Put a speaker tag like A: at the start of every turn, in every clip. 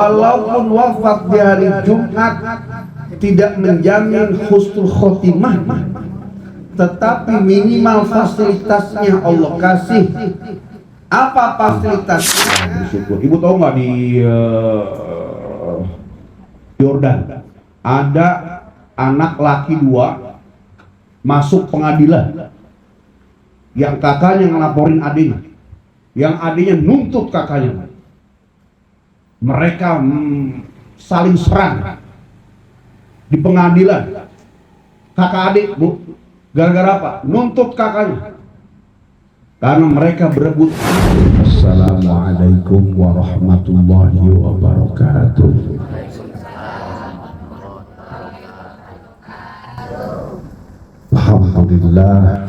A: Walaupun wafat di hari Jumat tidak menjamin husnul khotimah, tetapi minimal fasilitasnya Allah kasih. Apa fasilitasnya? Bersyukur. Ibu tahu nggak di Yordan ada anak laki 2 masuk pengadilan, yang kakaknya ngelaporin adiknya, yang adiknya nuntut kakaknya. Mereka saling serang di pengadilan, kakak adik, Bu. Gara-gara apa? Nuntut kakaknya. Karena mereka berebut. Assalamualaikum warahmatullahi wabarakatuh. Alhamdulillah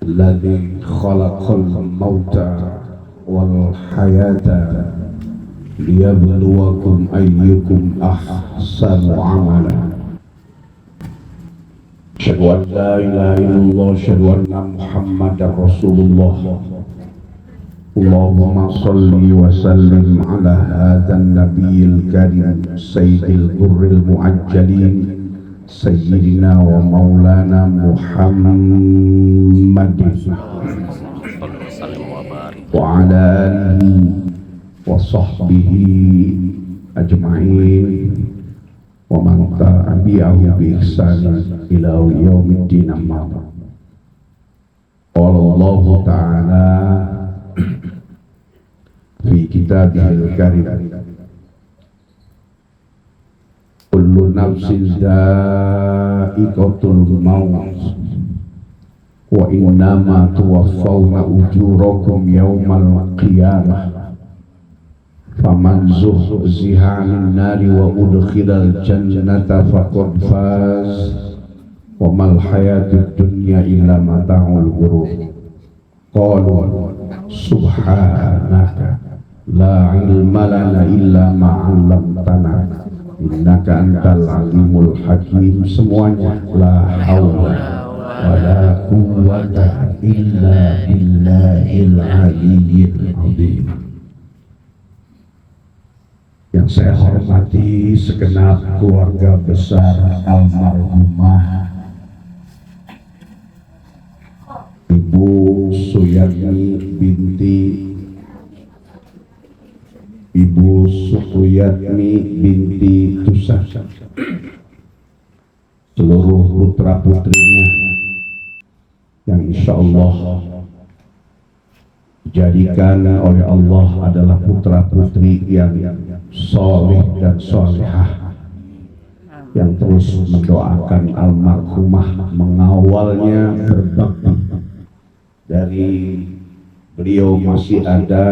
A: alladzi khalaqal mauta wal hayata liyabluwakum ayyukum ahsanu amala. Asyhadu an la ilaha illallah, asyhadu anna Muhammadar Rasulullah. Allahumma shalli wa sallim ala hadzal nabiyil karim sayyidil ghurril muajjalin sayyidina wa maulana Muhammadin wa ala alihi wa sahbihi ajma'in wa man tabi'ahu bi ihsan ila yaumiddin. Amma qala Allah ta'ala fi kitabihil karim kullu nafsin dha'iqatul maut wa innama tuwaffawna ujurakum yawmal qiyamah faman zuhziha 'anil nari wa udkhilal jannata faqad faz wa mal hayatud dunya illa mata'ul ghurur. Qalu subhanaka la ilma lana illa ma 'allamtana innaka antal alimul hakim. Semuanya la haula wala quwwata illa billahil aliyyil azim. Yang saya hormati segenap keluarga besar almarhumah Ibu Suyatmi binti Ibu Suyatmi binti Tusa, seluruh putra putrinya yang insya Allah dijadikan oleh Allah adalah putra putri yang soleh dan solehah, yang terus mendoakan almarhumah, mengawalnya berbakti dari beliau masih ada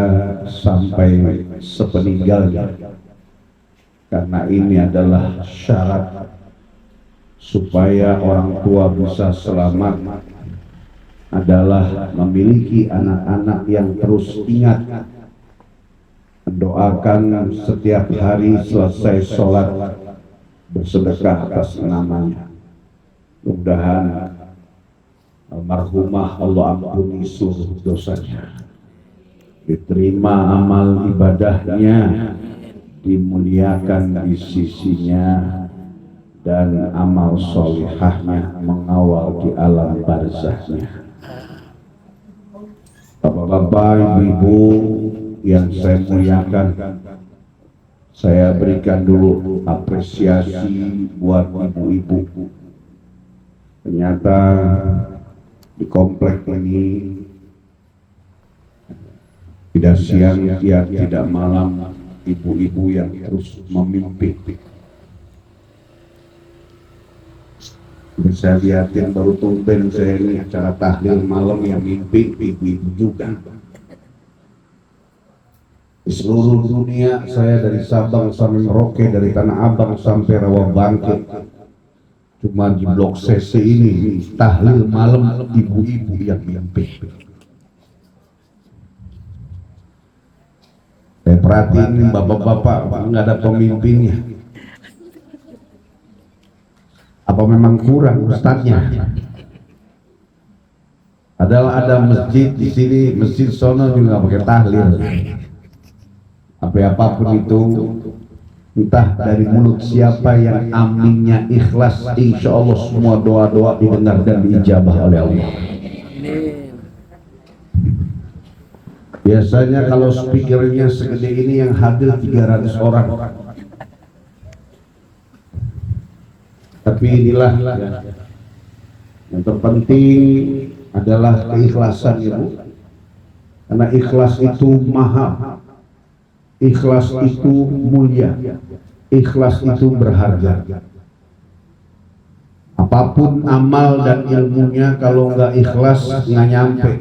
A: sampai sepeninggalnya, karena ini adalah syarat supaya orang tua bisa selamat, adalah memiliki anak-anak yang terus ingat mendoakan setiap hari selesai sholat bersedekah atas namanya. Mudah-mudahan almarhumah Allah ampuni seluruh dosanya, diterima amal ibadahnya, dimuliakan di sisinya, dan amal solihahnya mengawal di alam barzahnya. Bapak-bapak, ibu-ibu yang saya muliakan, saya berikan dulu apresiasi buat ibu-ibu. Ternyata di komplek ini tidak siang tidak malam ibu-ibu yang terus memimpin. Saya lihatin baru tumben saya ini acara tahlil malam yang mimpi ibu-ibu juga. Di seluruh dunia, saya dari Sabang sampai Merauke, dari Tanah Abang sampai Rawabangke, cuma di blok CC ini tahlil malam ibu-ibu yang mimpi. Saya perhatiin bapak-bapak nggak ada pemimpinnya. Apa memang kurang ustadznya? Adalah ada masjid di sini, masjid sono juga pakai tahlil. Apapun itu, entah dari mulut siapa yang aminnya ikhlas, insya Allah semua doa-doa didengar dan diijabah oleh Allah. Biasanya kalau speakernya segede ini yang hadir 300 orang. Tapi inilah yang terpenting adalah keikhlasan Ibu. Karena ikhlas itu mahal. Ikhlas itu mulia. Ikhlas itu berharga. Apapun amal dan ilmunya kalau nggak ikhlas nggak nyampe.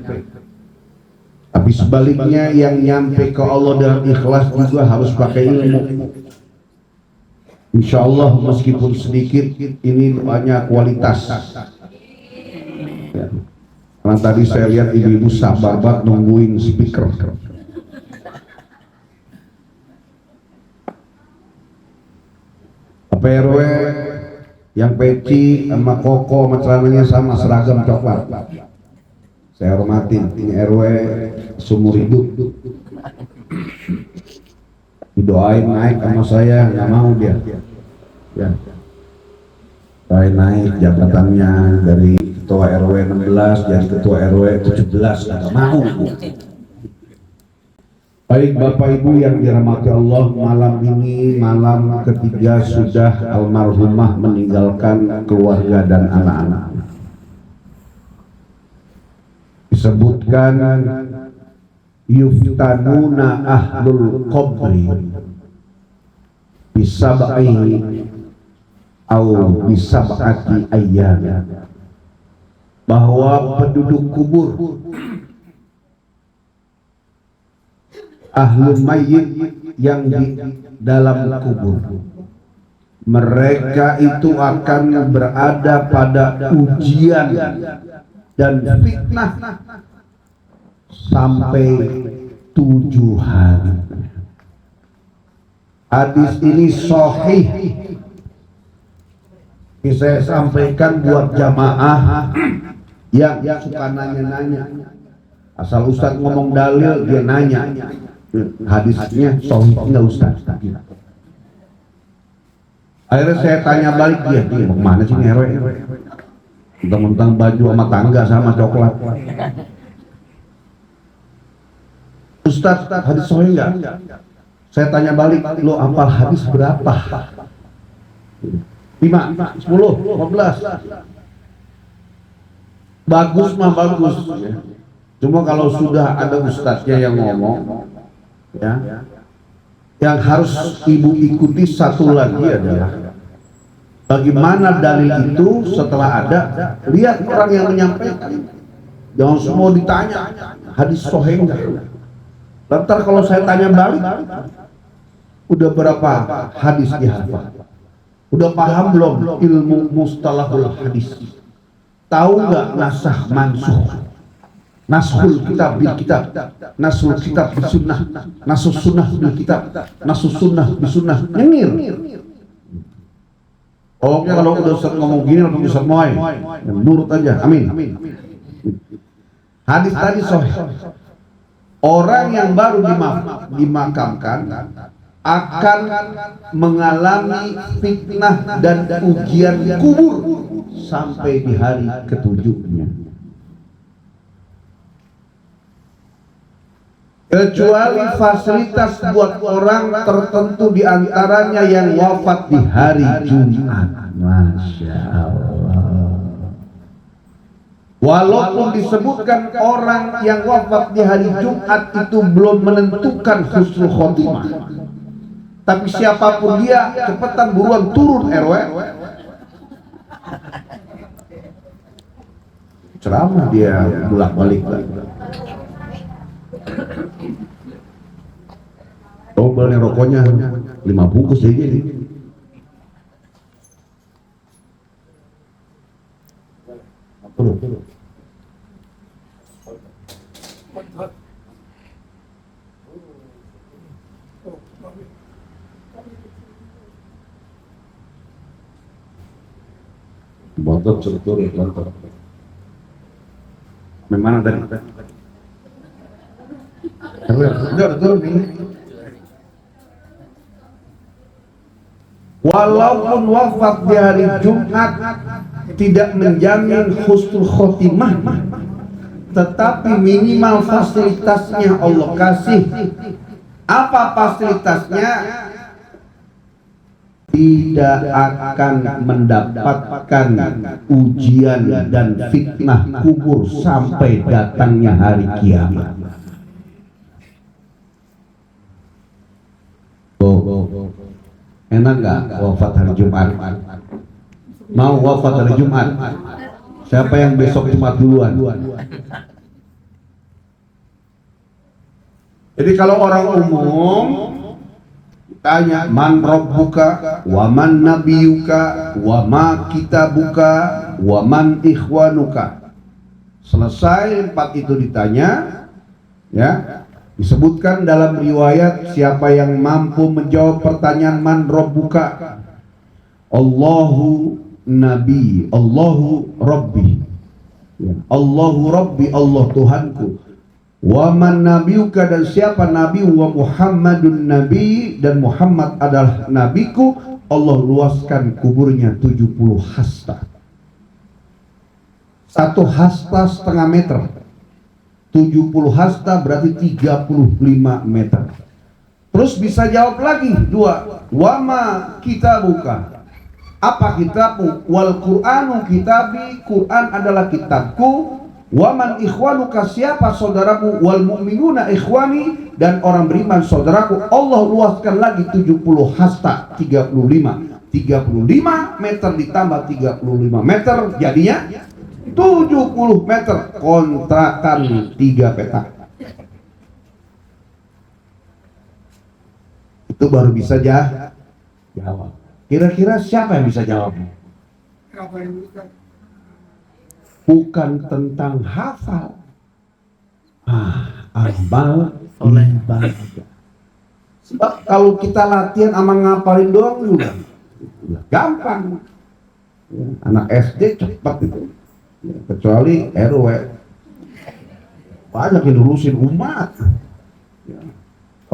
A: Tapi sebaliknya yang nyampe ke Allah dengan ikhlas juga harus pakai ilmu. Insya Allah meskipun sedikit, ini banyak kualitas. Ya. Karena tadi saya lihat ibu-ibu sabar banget nungguin speaker. PRW yang peci sama koko sama celananya sama seragam coklat. Saya hormatin, ini RW seumur hidup. Didoain naik sama saya, nggak mau dia. Ya. Saya naik jabatannya dari ketua RW 16 jadi ketua RW 17, nggak mau. Baik Bapak Ibu yang dirahmati Allah, malam ini malam ketiga sudah almarhumah meninggalkan keluarga dan anak-anak. Disebutkan yuftanuna ahlul qabri bisab'i au bisab'ati ayyam, bahwa penduduk kubur ahlu mayyit yang di dalam kubur, mereka itu akan berada pada ujian dan fitnah sampai 7 hari. Hadis ini sahih. Ini saya sampaikan buat jamaah yang suka nanya-nanya. Asal Ustadz ngomong dalil dia nanya. Hadisnya sahih enggak Ustaz? Akhirnya saya tanya balik dia mana sih RW? Mentang-mentang baju sama tangga sama coklat. Ustaz, hadis sahih enggak? Saya tanya balik, lo hafal hadis berapa? 5, 10, 15. Bagus mah bagus. Cuma kalau sudah ada ustadznya yang ngomong, ya, yang harus ibu ikuti satu lagi adalah bagaimana dalil itu setelah ada, lihat orang yang menyampaikan. Jangan semua ditanya hadis sahih enggak. Lantar kalau saya tanya balik, udah berapa hadis dihafal? Udah paham belum ilmu mustalahul hadis? Tahu nggak nasah mansuh? Nashul kitab bil kitab, nasul kitab bil sunnah, nasus sunnah bil kitab, nasus sunnah bil sunnah. Nyengir. Oke, kalau udah Ustaz ngomong gini langsung Ustaz Moy, nurut aja. Amin. Hadis tadi sahih. Orang yang baru dimakamkan akan mengalami fitnah dan ujian kubur sampai di hari ketujuhnya. Kecuali fasilitas buat orang tertentu diantaranya yang wafat di hari Jumat. Masya Allah. Walaupun disebutkan orang yang wafat di hari Jumat itu belum menentukan husnul khotimah, tapi siapapun dia cepetan buruan turun RW. Ceramah dia bolak-balik. Beli rokoknya 5 bungkus aja nih. Bontot struktur bontot. Memang tadi. Udah turun ini. Walaupun wafat di hari Jumat tidak menjamin husnul khotimah, tetapi minimal fasilitasnya Allah kasih. Apa fasilitasnya? Tidak akan mendapatkan ujian dan fitnah kubur sampai datangnya hari kiamat. Enak nggak wafat hari Jumat? Mau wafat hari Jumat? Siapa yang besok Jumat duluan? Jadi kalau orang umum tanya man rabbuka wa man nabiyuka wa ma kitabuka wa man ikhwanuka, selesai empat itu ditanya, ya, disebutkan dalam riwayat siapa yang mampu menjawab pertanyaan man rabbuka, Allahu nabi, Allahu rabbi, ya, Allahu rabbi, Allah Tuhanku, wa man nabiyuka, dan siapa nabi, wa Muhammadun nabi, dan Muhammad adalah nabiku, Allah luaskan kuburnya 70 hasta. Satu hasta setengah meter, 70 hasta berarti 35 meter. Terus bisa jawab lagi dua, wama kitabuka, apa kitabmu? Wal Qur'anu kitabi, Quran adalah kitabku. Waman ikhwanuka, siapa saudaramu? Wal mu'minuna ikhwani, dan orang beriman saudaraku. Allah luaskan lagi 70 hasta, 35 meter ditambah 35 meter jadinya 70 meter, kontrakan 3 petak. Itu baru bisa jawab. Kira-kira siapa yang bisa jawab? Bukan tentang hafal, amal ibadah. Sebab kalau kita latihan sama ngapalin doang juga gampang. Anak SD cepat itu, kecuali RW banyak yang urusin umat.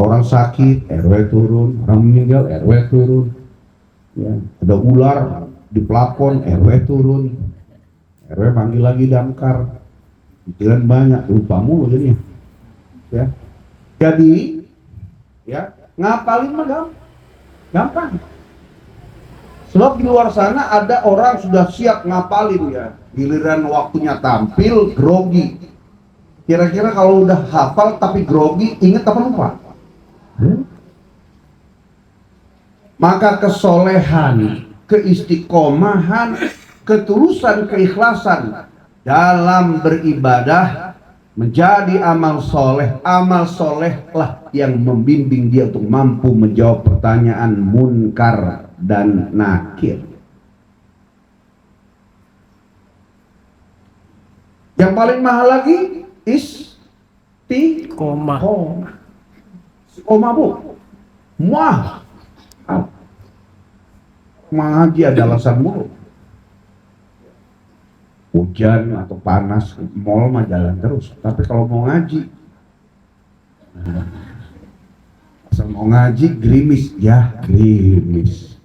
A: Orang sakit RW turun, orang meninggal RW turun, ya, ada ular di plafon RW turun, RW panggil lagi damkar, pikiran banyak, lupa mulu jadinya, ya. Jadi, ya, ngapalin mah gampang. Sebab di luar sana ada orang sudah siap ngapalin, ya, giliran waktunya tampil grogi. Kira-kira kalau udah hafal tapi grogi, inget apa lupa? Maka kesolehan, keistiqomahan, ketulusan, keikhlasan dalam beribadah menjadi amal soleh. Amal solehlah yang membimbing dia untuk mampu menjawab pertanyaan munkar dan nakir. Yang paling mahal lagi istiqomah. Istiqomah, Bu, muah ngaji ada alasan mulu. Hujan atau panas, mall mah jalan terus. Tapi kalau mau ngaji, asal mau ngaji gerimis, ya gerimis.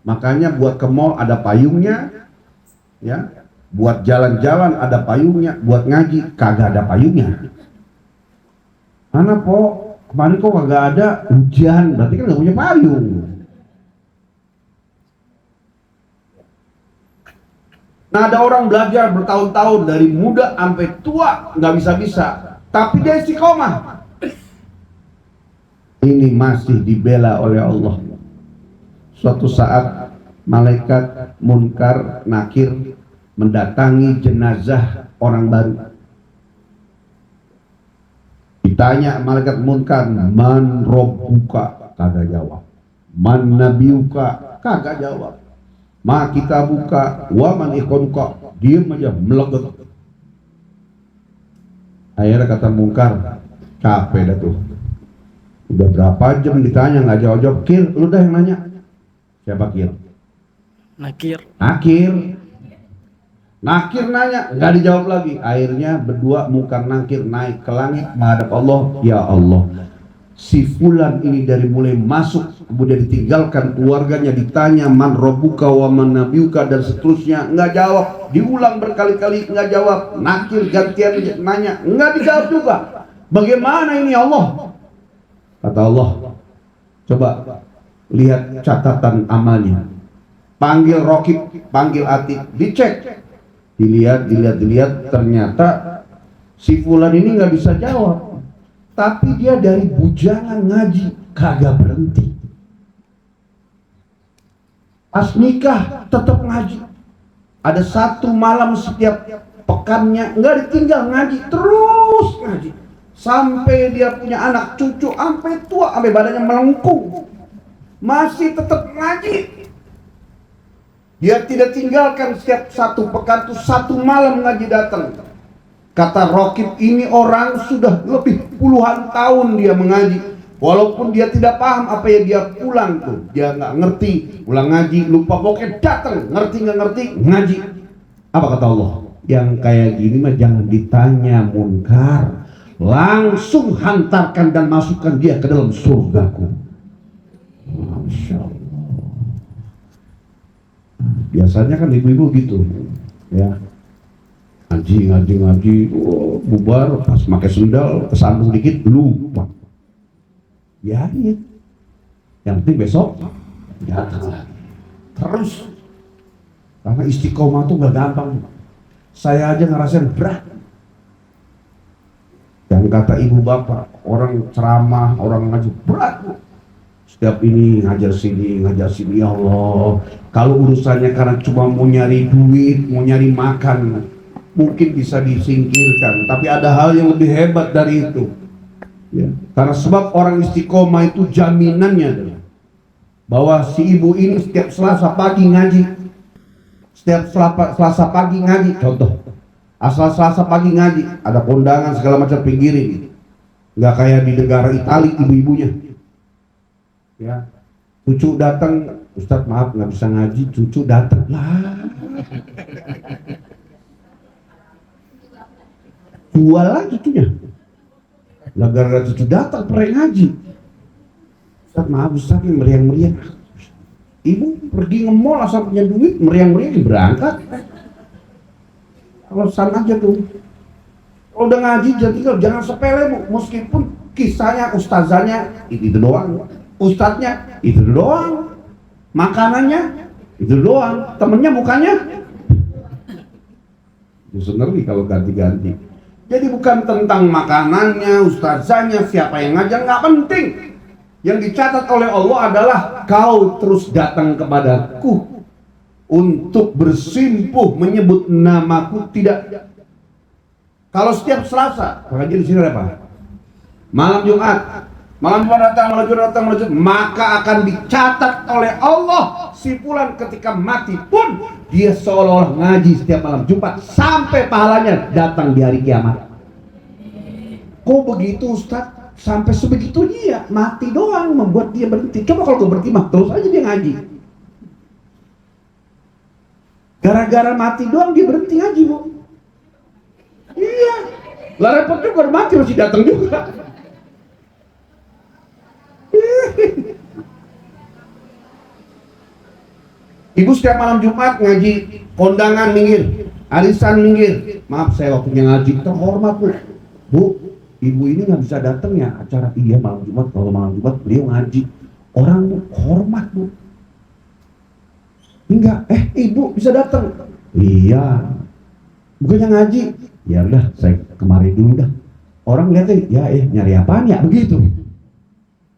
A: Makanya buat ke mall ada payungnya, ya. Buat jalan-jalan ada payungnya, buat ngaji kagak ada payungnya. Mana po? Kemarin kok kagak ada, hujan, berarti kan nggak punya payung. Nah, ada orang belajar bertahun-tahun dari muda sampai tua nggak bisa-bisa, tapi dia istiqomah. Ini masih dibela oleh Allah. Suatu saat malaikat munkar nakir mendatangi jenazah orang baru. Ditanya malaikat munkar, man robbuka, kagak jawab. Man nabiyuka, kagak jawab. Ma kita buka, wa man ikhwanuka, diem aja, meleget. Akhirnya kata munkar, capek dah tuh. Udah berapa jam ditanya nggak jawab-jawab. Kir, lu dah yang nanya. Siapa Kir? Nakir. Nakir nanya, nggak dijawab lagi. Akhirnya berdua munkar nakir naik ke langit menghadap Allah. Ya Allah, si fulan ini dari mulai masuk kemudian ditinggalkan keluarganya, ditanya man rabbuka wa man nabiyuka dan seterusnya, nggak jawab, diulang berkali-kali nggak jawab, nakir gantian nanya nggak dijawab juga. Bagaimana ini Allah? Kata Allah, coba lihat catatan amalnya, panggil Rokib, panggil Atid, dicek, dilihat, ternyata si fulan ini nggak bisa jawab. Tapi dia dari bujangan ngaji kagak berhenti. Pas nikah tetap ngaji. Ada satu malam setiap pekannya nggak ditinggal ngaji, terus ngaji. Sampai dia punya anak cucu, sampai tua, sampai badannya melengkung, masih tetap ngaji. Dia tidak tinggalkan setiap satu pekan tuh satu malam ngaji datang. Kata Rokib, ini orang sudah lebih puluhan tahun dia mengaji. Walaupun dia tidak paham apa yang dia pulang tuh, dia nggak ngerti, pulang ngaji, lupa pokoknya datang, ngerti nggak ngerti, ngaji. Apa kata Allah? Yang kayak gini mah jangan ditanya munkar, langsung hantarkan dan masukkan dia ke dalam surgaku. Masya Allah. Biasanya kan ibu-ibu gitu, ya. Ngaji, bubar, pas pakai sendal, kesandung dikit, lupa. Ya, yang penting besok datang lagi. Terus, karena istiqomah tuh gak gampang. Saya aja ngerasain berat. Dan kata ibu bapak, orang ceramah, orang ngaji berat. Setiap ini ngajar sini, ya Allah. Kalau urusannya karena cuma mau nyari duit, mau nyari makan, mungkin bisa disingkirkan, tapi ada hal yang lebih hebat dari itu, ya. Karena sebab orang istiqomah itu jaminannya adalah bahwa si ibu ini setiap Selasa pagi ngaji, setiap Selasa pagi ngaji. Contoh, asal Selasa pagi ngaji, ada kondangan segala macam pinggirin, nggak kayak di negara Italia ibu-ibunya, ya. Cucu datang, Ustadz maaf nggak bisa ngaji, cucu datang lah. Jual lah cucunya. Lah gara-gara cucu datang pernah ngaji. Ustaz maaf Ustaz ini meriang-meriang. Ibu pergi nge-mall asal punya duit, meriang-meriang berangkat. Alasan aja tuh. Kalau udah ngaji jadi jangan sepele Bu, meskipun kisahnya ustazanya itu doang, ustadznya itu doang, makanannya itu doang, temennya mukanya. Justru ngeri kalau ganti-ganti. Jadi bukan tentang makanannya, ustazanya, siapa yang ngajar, nggak penting. Yang dicatat oleh Allah adalah kau terus datang kepadaku untuk bersimpuh menyebut namaku. Tidak. Kalau setiap Selasa, pengajian di sini ada apa? Malam Jumat datang, maka akan dicatat oleh Allah si fulan ketika mati pun dia seolah-olah ngaji setiap malam Jumat sampai pahalanya datang di hari kiamat. Kok begitu Ustaz? Sampai sebegitunya, mati doang membuat dia berhenti. Coba kalau gue berhenti mah terus aja dia ngaji. Gara-gara mati doang dia berhenti ngaji Bu. Iya. Lah repot juga mati masih datang juga. Ibu setiap malam Jumat ngaji, kondangan minggir, arisan minggir. Maaf saya waktunya ngaji, terhormat Bu. Bu, ibu ini nggak bisa datang ya acara. Iya malam Jumat, kalau malam Jumat beliau ngaji. Orang Bu, hormat Bu. Enggak, ibu bisa datang. Iya. Bukannya ngaji. Ya udah, saya kemari dulu dah. Orang lihatnya, ya nyari apaan ya begitu.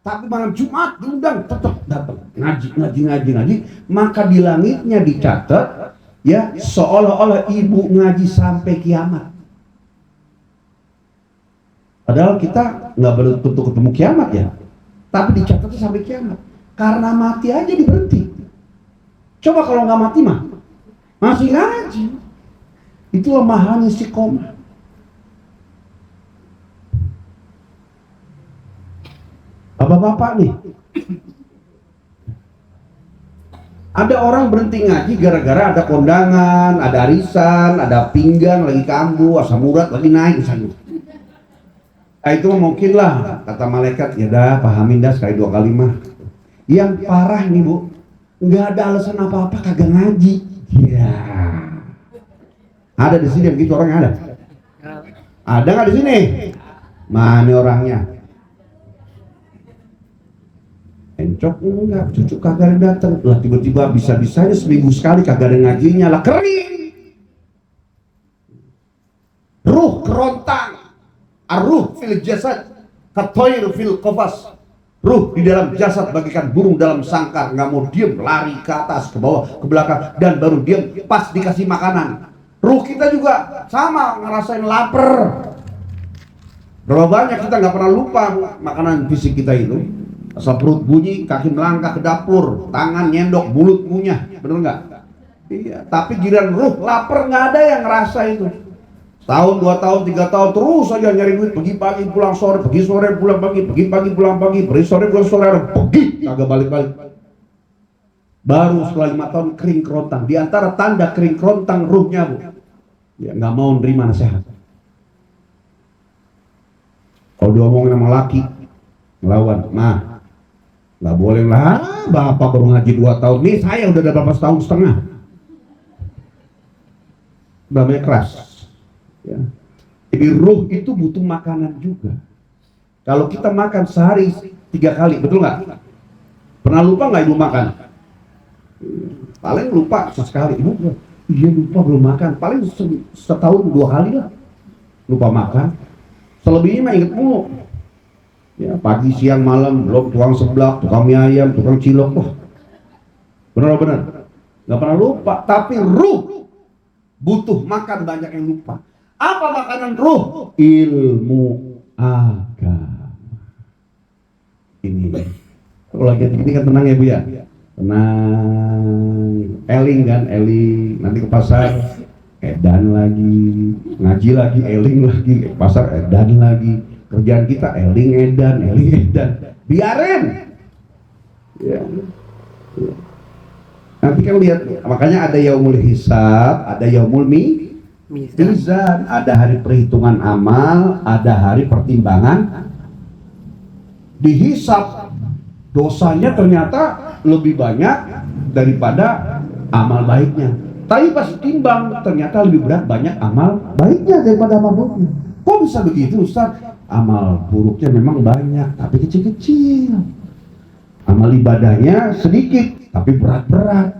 A: Tapi malam Jumat diundang tetap datang ngaji, maka di langitnya dicatat ya seolah-olah ibu ngaji sampai kiamat. Padahal kita nggak bentuk ketemu kiamat ya, tapi dicatatnya sampai kiamat. Karena mati aja diberhenti. Coba kalau nggak mati mah masih ngaji. Itulah mahalnya istiqomah. Bapak-bapak nih, ada orang berhenti ngaji gara-gara ada kondangan, ada arisan, ada pinggang lagi kambuh, asam urat lagi naik misalnya. Itu mungkin lah kata malaikat, ya dah pahamin dah sekali 2 kali mah. Yang parah nih Bu, nggak ada alasan apa-apa kagak ngaji. Ya. Ada di sini yang gitu orangnya ada. Ada nggak di sini? Mana orangnya? Encok enggak, cucu kagak datang. Lah tiba-tiba bisa-bisanya seminggu sekali kagak ada ngajinya, lah kering. Ruh kerontang. Ar-ruh fil jasad katoir fil qafas. Ruh di dalam jasad bagaikan burung dalam sangkar, nggak mau diem, lari ke atas, ke bawah, ke belakang, dan baru diem pas dikasih makanan. Ruh kita juga sama, ngerasain lapar. Berapa banyak kita nggak pernah lupa makanan fisik kita itu. Asal perut bunyi, kaki melangkah ke dapur, tangan nyendok, mulut ngunyah, bener nggak? Iya. Tapi giliran ruh lapar nggak ada yang ngerasa itu. Tahun, 2 tahun, 3 tahun terus saja nyari duit, pergi pagi pulang sore, pergi sore pulang pagi, pergi pagi pulang pagi, pergi sore pulang sore, pergi kagak balik-balik. Baru setelah 5 tahun kering kerontang. Di antara tanda kering kerontang ruhnya Bu, ya nggak mau nerima nasihat. Kalau diomongin sama laki ngelawan, nah nggak boleh lah, bapak baru ngaji 2 tahun, nih saya udah ada berapa tahun setengah, udah banyak keras. Ya. Jadi ruh itu butuh makanan juga. Kalau kita makan sehari 3 kali, betul nggak? Pernah lupa nggak ibu makan? Paling lupa sekali. Ibu, iya lupa belum makan. Paling setahun 2 kali lah lupa makan. Selebihnya mah inget mulu. Ya, pagi, siang, malam, belum tukang seblak, tukang mie ayam, tukang cilok. Benar-benar nggak pernah lupa. Tapi ruh butuh makan banyak yang lupa. Apa makanan ruh? Ilmu agama. Ini. Kalau lagi ini kan tenang ya Bu ya. Tenang. Eling kan, eling. Nanti ke pasar, edan lagi. Ngaji lagi, eling lagi. Ke pasar, edan lagi. Kerjaan kita eling edan, eling edan. Biarin. Ya. Nanti kan lihat. Makanya ada yaumul hisab, ada yaumul mizan, ada hari perhitungan amal, ada hari pertimbangan. Dihisap dosanya ternyata lebih banyak daripada amal baiknya. Tapi pas timbang ternyata lebih berat banyak amal baiknya daripada amal buruknya. Kok bisa begitu Ustaz? Amal buruknya memang banyak tapi kecil-kecil. Amal ibadahnya sedikit tapi berat-berat.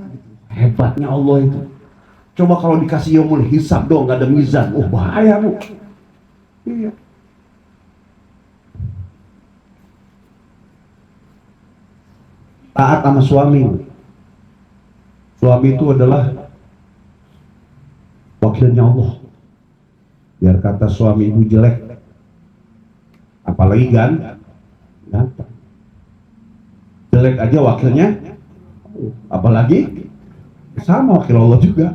A: Hebatnya Allah itu. Coba kalau dikasih yaumul hisab dong, nggak ada mizan, bahaya Bu. Iya. Taat sama suami. Suami itu adalah wakilnya Allah. Biar kata suami ibu jelek, apalagi ganteng. Jelek aja wakilnya, apalagi sama wakil Allah juga.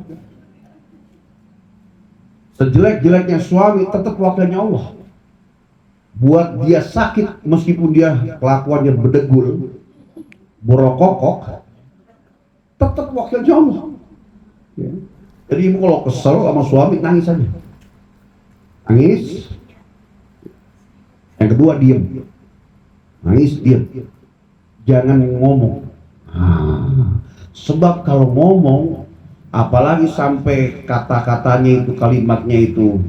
A: Sejelek-jeleknya suami tetap wakilnya Allah. Buat dia sakit meskipun dia kelakuannya bedegul, borokokok, tetap wakilnya Allah. Ya. Jadi ibu kalau kesel sama suami nangis aja. Nangis. Yang kedua diem. Nangis diem. Jangan ngomong. Sebab kalau ngomong, apalagi sampai kata-katanya itu, kalimatnya itu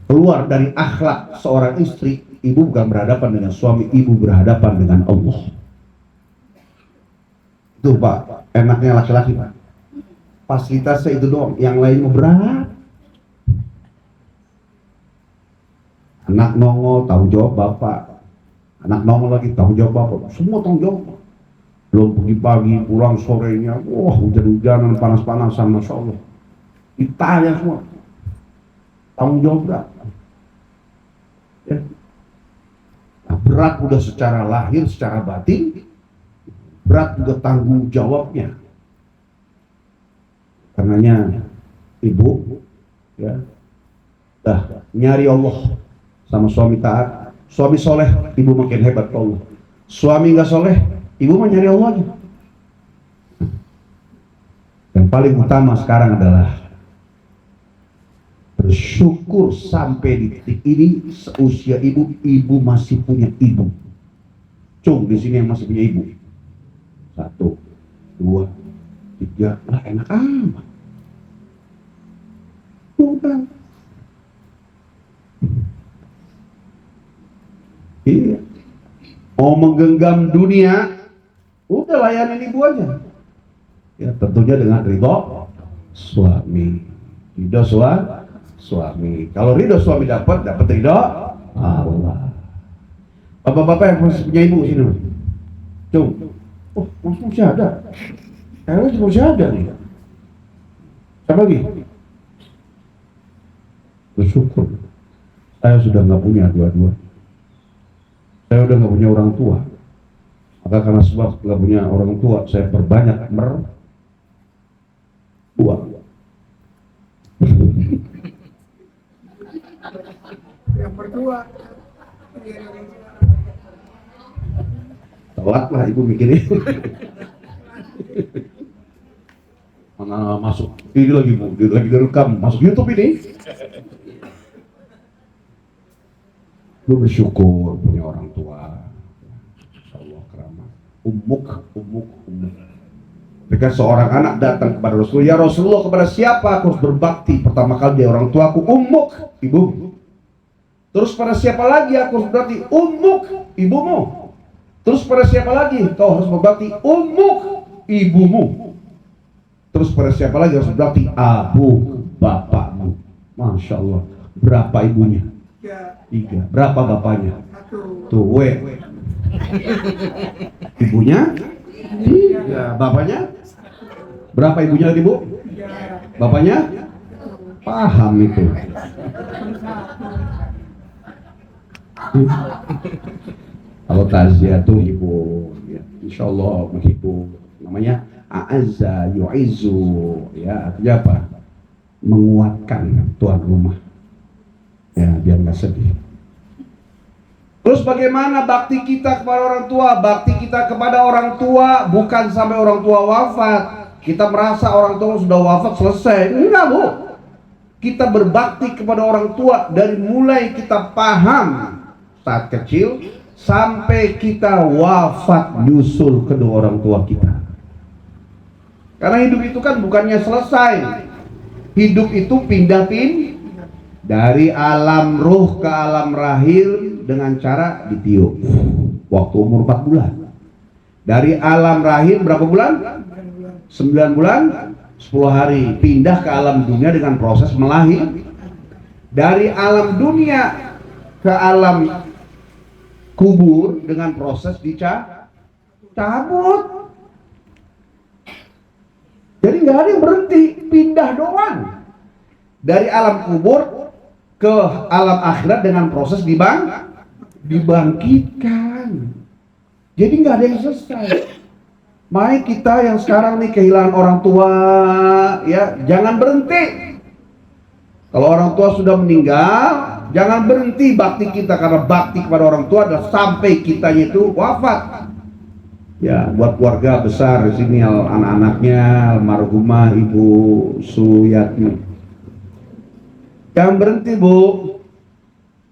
A: keluar dari akhlak seorang istri, ibu bukan berhadapan dengan suami, ibu berhadapan dengan Allah. Itu Pak, enaknya laki-laki Pak. Fasilitasnya itu doang, yang lain mau berat. Anak nongol, tanggung jawab bapak. Anak nongol lagi, tanggung jawab bapak. Semua tanggung jawab. Belum pergi pagi, pulang sorenya, hujan-hujanan, panas-panasan, Masya Allah. Ditanya semua. Tanggung jawab berat. Ya. Nah, berat udah secara lahir, secara batin. Berat juga tanggung jawabnya. Karenanya ibu, ya, nyari Allah sama suami taat. Suami soleh, ibu makin hebat ke Allah. Suami nggak soleh, ibu mah nyari Allah aja. Yang paling utama sekarang adalah Bersyukur sampai di titik ini seusia ibu, ibu masih punya ibu. Cung di sini yang masih punya ibu. 1, 2, 3, lah enak amat. Udah. Iya. Mau menggenggam dunia, udah layanin ibu aja. Ya tentunya dengan ridho suami. Ridho suami. Kalau ridho suami dapat ridho Allah. Bapak-bapak yang masih punya ibu sini, Cung. Oh, masih ada. Masih ada nih. Siapa lagi? Bersyukur. Saya sudah nggak punya dua-dua. Saya udah nggak punya orang tua. Maka karena sebab nggak punya orang tua, saya perbanyak mertua.
B: Yang berdua.
A: Telat lah ibu mikirin. Mana masuk ini lagi bu, lagi direkam masuk YouTube ini. Lu bersyukur punya orang tua. Insyaallah keramah. Ummuk. Ketika seorang anak datang kepada Rasulullah, ya Rasulullah, kepada siapa aku harus berbakti? Pertama kali dia orang tua aku, ummuk, ibu. Terus pada siapa lagi aku harus berbakti? Ummuk, ibumu. Terus pada siapa lagi kau harus berbakti? Ummuk, ibumu. Terus pada siapa lagi harus berbakti? Abu, bapakmu. Masya Allah. Berapa ibunya? 3. Berapa bapaknya?
B: 1.
A: Tuh, ibunya 3. Bapaknya? Berapa ibunya lagi bu?
B: 3.
A: Bapaknya? Paham itu. Kalau taziah tuh ibu, ya, insya Allah menghibur. Namanya a'azza yu'izzu, ya, artinya apa? Menguatkan tuan rumah, ya, biar nggak sedih. Terus bagaimana bakti kita kepada orang tua? Bakti kita kepada orang tua bukan sampai orang tua wafat. Kita merasa orang tua sudah wafat selesai. Enggak bu. Kita berbakti kepada orang tua dari mulai kita paham saat kecil sampai kita wafat nyusul kedua orang tua kita. Karena hidup itu kan bukannya selesai. Hidup itu pindah-pindah dari alam ruh ke alam rahim dengan cara ditiup waktu umur 4 bulan. Dari alam rahim berapa bulan? 9 bulan 10 hari pindah ke alam dunia dengan proses melahir. Dari alam dunia ke alam kubur dengan proses dicabut. Jadi nggak ada yang berhenti, pindah doang. Dari alam kubur ke alam akhirat dengan proses dibangkitkan. Jadi nggak ada yang selesai. Mari kita yang sekarang nih kehilangan orang tua, ya jangan berhenti. Kalau orang tua sudah meninggal, jangan berhenti bakti kita, karena bakti kepada orang tua adalah sampai kitanya itu wafat. Ya, buat keluarga besar di sini, anak-anaknya almarhumah Ibu Suyatmi. Jangan berhenti bu.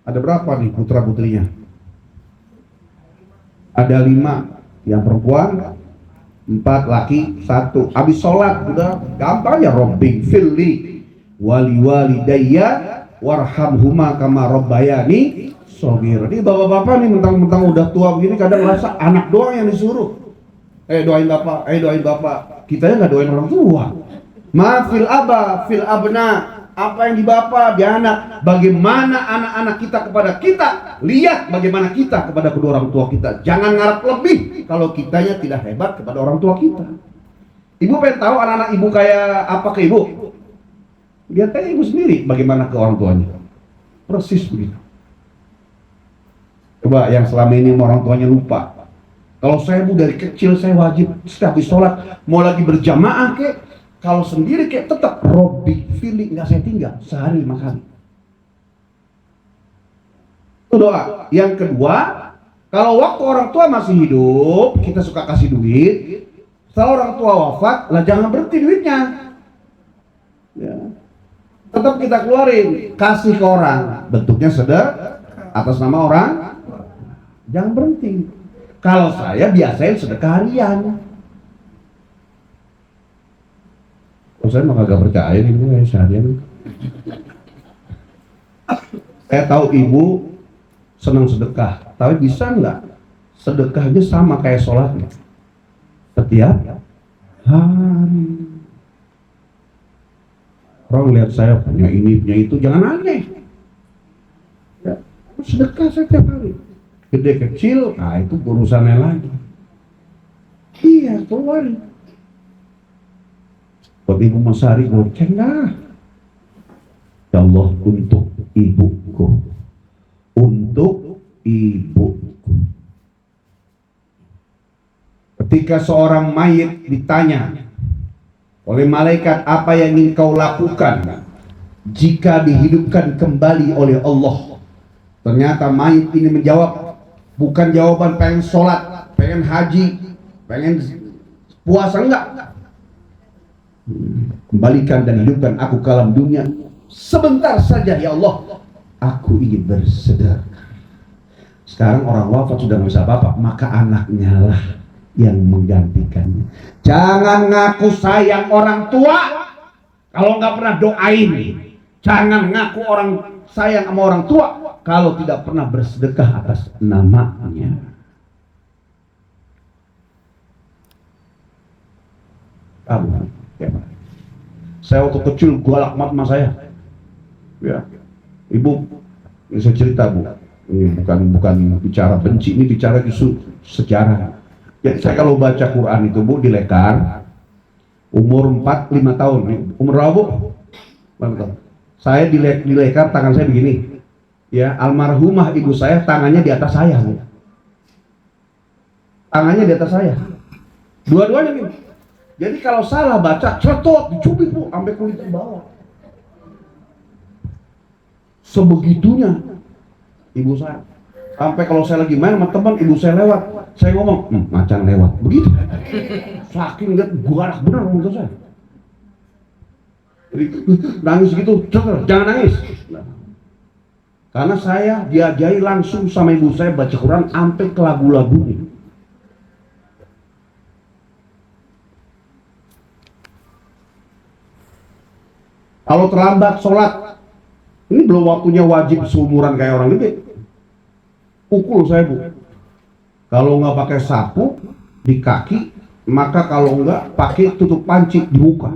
A: Ada berapa nih putra putrinya? Ada 5, yang perempuan 4, laki 1. Habis sholat udah gampang ya, Robbi firli wali walidayya warhamhuma kama rabbayani shaghira. Ini bapak-bapak nih mentang-mentang udah tua begini kadang merasa anak doang yang disuruh. Doain bapak, doain bapak. Kitanya nggak doain orang tua. Ma fil aba fil abna. Apa yang di bapak di anak. Bagaimana anak-anak kita kepada kita, lihat bagaimana kita kepada kedua orang tua kita. Jangan ngarep lebih kalau kitanya tidak hebat kepada orang tua kita. Ibu pengen tahu anak-anak ibu kayak apa ke ibu? Lihat aja ibu sendiri bagaimana ke orang tuanya. Persis begitu. Coba yang selama ini orang tuanya lupa. Kalau saya bu dari kecil saya wajib setiap habis sholat, mau lagi berjamaah kek, kalau sendiri kek tetap Robbi firli, nggak saya tinggal sehari 5 kali. Itu doa. Yang kedua, kalau waktu orang tua masih hidup, kita suka kasih duit. Setelah orang tua wafat, lah jangan berhenti duitnya. Ya. tetap kita keluarin, kasih ke orang, bentuknya sedekah atas nama orang. Jangan berhenti. Kalau saya biasain sedekah harian. Saya mah kagak percaya ini seharian. Saya tahu ibu senang sedekah, tapi bisa nggak sedekahnya sama kayak sholatnya setiap hari? Orang lihat saya punya ini punya itu, jangan aneh. Ya, sedekah setiap hari, gede kecil, nah itu urusannya lagi. Iya, keluarin. Buat ibu Masari goceng lah. Ya Allah, untuk ibuku, untuk ibuku. Ketika seorang mayit ditanya oleh malaikat, apa yang ingin kau lakukan jika dihidupkan kembali oleh Allah? Ternyata mayit ini menjawab, bukan jawaban pengen sholat, pengen haji, pengen puasa, enggak. Kembalikan dan hidupkan aku ke alam dunia sebentar saja ya Allah, aku ingin bersedekah. Sekarang orang wafat sudah nggak bisa apa-apa, maka anaknya lah yang menggantikannya. Jangan ngaku sayang orang tua kalau nggak pernah doain. Jangan ngaku orang sayang sama orang tua kalau tidak pernah bersedekah atas namanya. Kamu, ya Pak. Saya waktu kecil galak banget sama saya. Ya, ibu, ini saya cerita bu. Ini bukan bicara benci, ini bicara justru sejarah. Ya, saya kalau baca Quran itu bu di lekar, umur 4-5 tahun. Umur berapa bu? 4 tahun. Saya di lekar, tangan saya begini. Ya, almarhumah ibu saya tangannya di atas saya bu. Tangannya di atas saya. Dua-duanya nih. Jadi kalau salah baca, cetot, dicubit bu, sampai kulit bawah. Sebegitunya ibu saya. Sampai kalau saya lagi main sama teman, ibu saya lewat, saya ngomong, macan lewat, begitu. Saking lihat galak benar muka saya. Jadi, nangis gitu, jangan nangis. Karena saya diajari langsung sama ibu saya baca Quran sampai ke lagu-lagunya. Kalau terlambat sholat, ini belum waktunya wajib seumuran kayak orang gede. Pukul saya bu. Kalau nggak pakai sapu di kaki, maka kalau nggak pakai tutup panci di muka.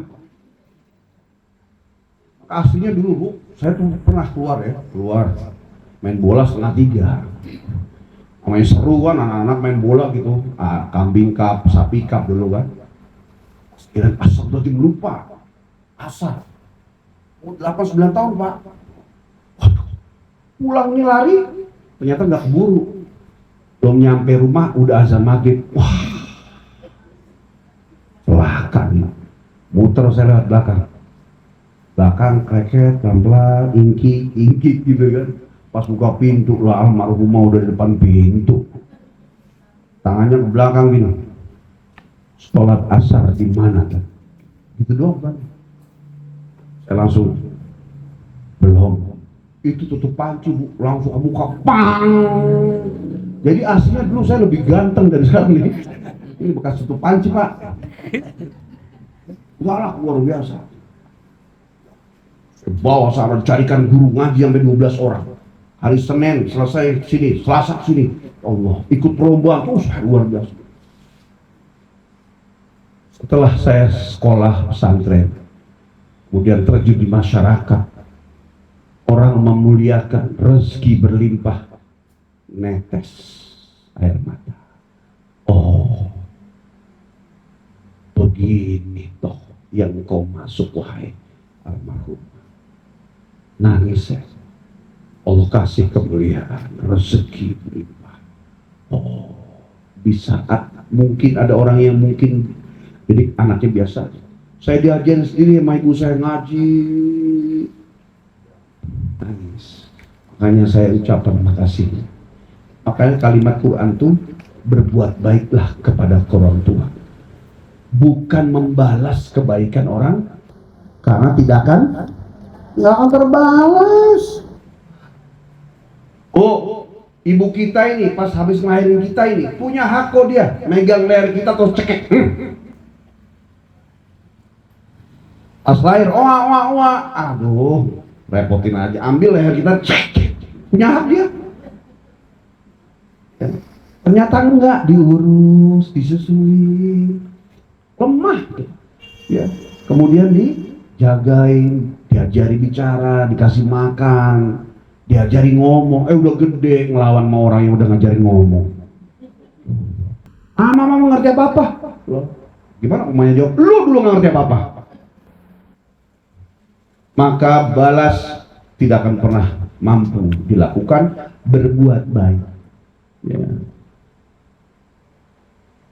A: Aslinya dulu bu, saya tuh pernah keluar main bola 2:30. Namanya seru kan, anak-anak main bola gitu, kambing cup, sapi cup dulu kan. Kirain asal udah lupa, asal. 8-9 tahun pak. Waduh, pulang nih lari, ternyata nggak keburu. Belum nyampe rumah udah azan maghrib. Wah, celaka nih. Muter saya lewat belakang kreket, pelan-pelan, ingkik gitu kan. Pas buka pintu lah, almarhumah udah di depan pintu. Tangannya ke belakang gini. Sholat asar di mana kan? Gitu doang kan. Saya langsung belum, itu tutup panci bu, langsung ke muka, pang. Jadi aslinya dulu saya lebih ganteng dari sekarang nih. Ini bekas tutup panci pak. Galak luar biasa. Bawa sana carikan guru ngaji sampai 12 orang. Hari Senin selesai sini, Selasa sini. Allah, ikut perlombaan terus luar biasa. Setelah saya sekolah pesantren, kemudian terjun di masyarakat, orang memuliakan, rezeki berlimpah, netes air mata. Oh, begini toh yang kau masuk wahai almarhum. Nangis saya. Allah kasih kemuliaan, rezeki berlimpah. Oh, bisa mungkin ada orang yang mungkin jadi anaknya biasa. Saya diajarin sendiri sama ibu saya ngaji, nangis. Makanya saya ucapkan terima kasih. Makanya kalimat Quran itu berbuat baiklah kepada orang tua, bukan membalas kebaikan orang, karena tidak akan nggak akan terbalas. Oh, ibu kita ini pas habis ngelahirin kita ini punya hak kok, dia megang leher kita terus cekek. Pas lahir, aduh, repotin aja, ambil leher kita, cekek. Punya hak dia. Ya. Ternyata enggak, diurus, disusui, lemah. Ya. Kemudian dijagain, diajari bicara, dikasih makan, diajari ngomong. Udah gede ngelawan sama orang yang udah ngajarin ngomong. Mama ngerti apa-apa. Loh, gimana umumnya jawab? Lu dulu nggak ngerti apa-apa. Maka balas tidak akan pernah mampu dilakukan, berbuat baik. Ya.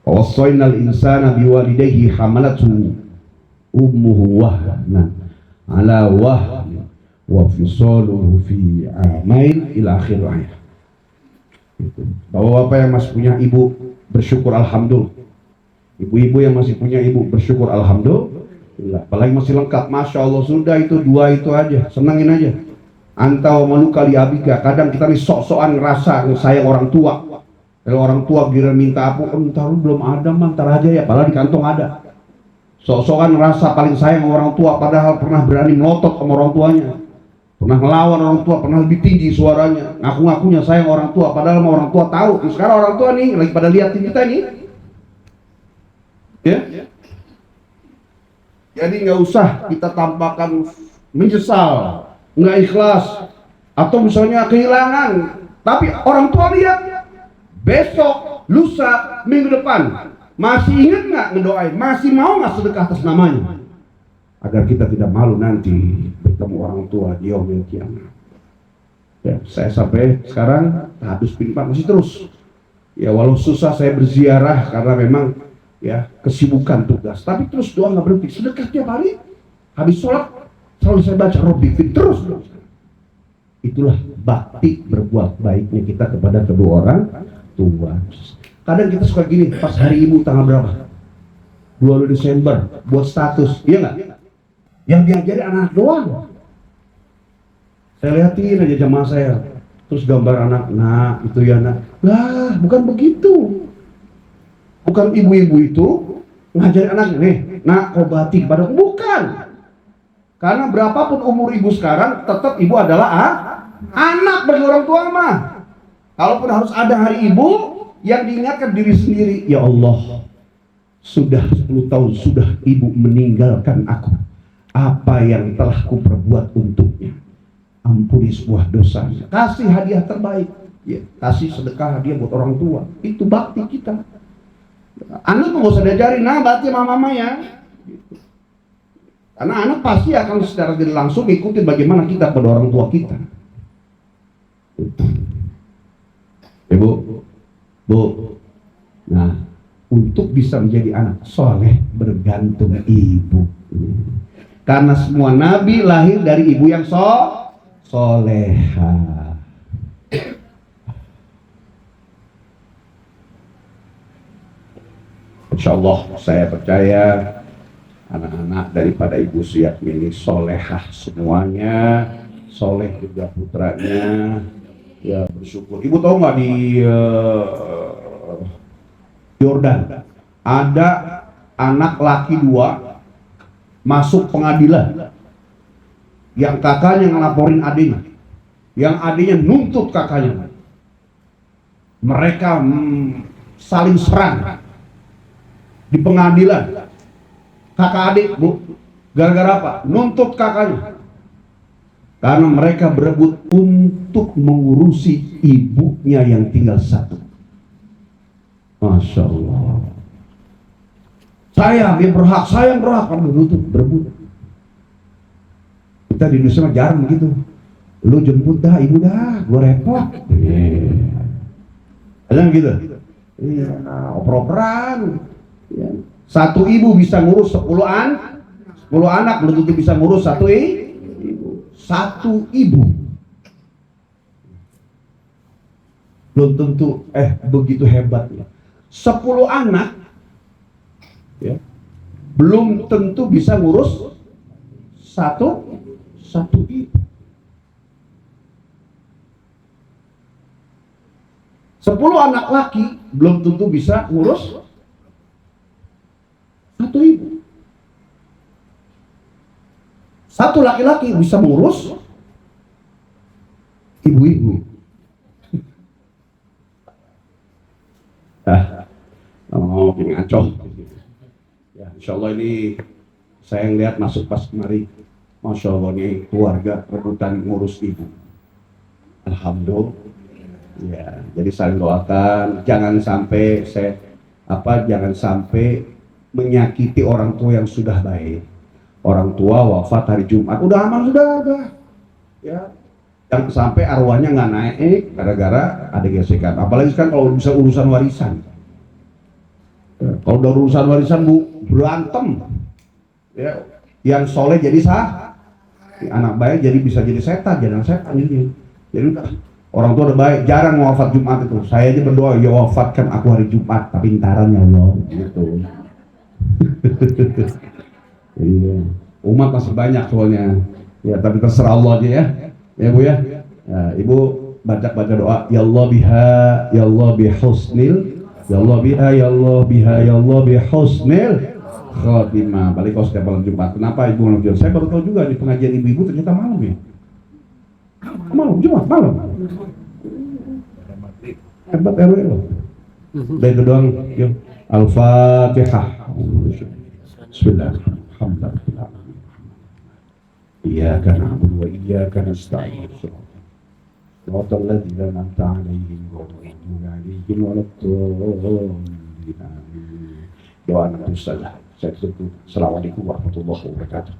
A: Wassaynal insana biwalidayhi hamalathu ummuhu wahnan ala wahn wa fisaluhu fi amain ila akhir ayat. Bapak-bapak yang masih punya ibu, bersyukur alhamdulillah. Ibu-ibu yang masih punya ibu, bersyukur alhamdulillah. Apalagi masih lengkap, masya Allah, sudah itu dua itu aja, senangin aja. Antau maluka li abika. Kadang kita nih sok-sokan ngerasa sayang orang tua. Kalau orang tua kira minta apa, entar lu belum ada, mantar aja ya, padahal di kantong ada. Sok-sokan ngerasa paling sayang orang tua, padahal pernah berani melotot sama orang tuanya, pernah melawan orang tua, pernah lebih tinggi suaranya, ngaku-ngakunya sayang orang tua, padahal sama orang tua tahu. Nah, sekarang orang tua nih lagi pada liatin kita nih, ya. Jadi nggak usah kita tampakkan menyesal, nggak ikhlas, atau misalnya kehilangan, tapi orang tua lihat. Besok, lusa, minggu depan masih ingat nggak ngedoain? Masih mau nggak sedekah atas namanya? Agar kita tidak malu nanti bertemu orang tua di yaumil qiyamah. Ya, saya sampai sekarang habis pingpang masih terus. Ya, walau susah saya berziarah karena memang ya kesibukan tugas, tapi terus doa nggak berhenti, sedekah tiap hari. Habis sholat selalu saya baca Robbi Fit terus. Itulah bakti berbuat baiknya kita kepada kedua orang tua. Kadang kita suka gini, pas hari ibu tanggal berapa? 20 Desember buat status, iya nggak? Yang diajari anak doang. Saya lihatin aja jamaah saya, terus gambar anak, nah itu ya nak. Lah, bukan begitu. Bukan ibu-ibu itu ngajari anaknya, nih, nak obati kepada aku, bukan. Karena berapapun umur ibu sekarang, tetap ibu adalah anak bagi orang tua mah. Kalaupun harus ada hari ibu yang diingatkan diri sendiri, ya Allah, sudah 10 tahun sudah ibu meninggalkan aku. Apa yang telah kuperbuat untuknya? Ampuni sebuah dosanya. Kasih hadiah terbaik, ya, kasih sedekah hadiah buat orang tua. Itu bakti kita. Anak nggak usah diajarin, nah bakti sama mama ya. Gitu. Karena anak pasti akan secara tidak langsung ikutin bagaimana kita pada orang tua kita. Ibu, Bu, nah untuk bisa menjadi anak soleh bergantung ibu. Karena semua nabi lahir dari ibu yang soleha. Insya Allah saya percaya anak-anak daripada ibu Siak ini solehah semuanya, soleh juga putranya. Ya bersyukur. Ibu tahu nggak di Yordan ada anak laki 2 masuk pengadilan, yang kakaknya ngelaporin adiknya, yang adiknya nuntut kakaknya. Mereka saling serang di pengadilan, kakak adik, Bu. Gara-gara apa? Nuntut kakaknya. Karena mereka berebut untuk mengurusi ibunya yang tinggal satu. Masya Allah. Saya yang berhak, saya yang berhak. Karena berebut. Kita di Indonesia jarang begitu. Lu jemput dah, ibu dah, gua repot. Ada gitu? Iya, oper-operan. Ya. Satu ibu bisa ngurus 10 anak, belum tentu bisa ngurus satu ibu. Belum tentu begitu hebatnya. 10 anak ya, belum tentu bisa ngurus satu satu ibu. 10 anak laki belum tentu bisa ngurus satu ibu. Satu laki-laki bisa mengurus ibu-ibu. Makin ngaco. Ya, insya Allah ini saya ngeliat masuk pas kemari, masya Allah nih keluarga rebutan ngurus ibu. Alhamdulillah. Ya, jadi saling doakan, jangan sampai jangan sampai menyakiti orang tua yang sudah baik. Orang tua wafat hari Jumat, udah aman sudah. Ya, jangan sampai arwahnya nggak naik gara-gara ada gesekan. Apalagi kan kalau bisa urusan warisan. Kalau udah urusan warisan berantem, ya, yang soleh jadi anak baik jadi bisa jadi setan, jadi orang tua udah baik, jarang wafat Jumat itu. Saya aja berdoa, ya wafatkan aku hari Jumat, tapi ntaran ya Allah, gitu. Iya, umat masih banyak soalnya, ya tapi terserah Allah aja ya Bu ya. Nah, Ibu baca doa, ya Allah biha, ya Allah bihusnil, ya Allah biha, ya Allah biha, ya Allah bihusnil khotimah. Balik kau setiap malam Jumat. Kenapa Ibu malam Jumat? Saya baru tahu juga di pengajian ibu-ibu ternyata malam ya. Malam Jumat malam. Hebat RW loh. Dan itu doang. Yuk. Al-Fatihah. Bismillahirrahmanirrahim. Iyyaka na'budu wa iyyaka nasta'in. Shiratal ladzina an'amta 'alaihim ghairil maghdubi 'alaihim waladdallin. Doa Nabi sallallahu alaihi wasallam. Assalamualaikum warahmatullahi wabarakatuh.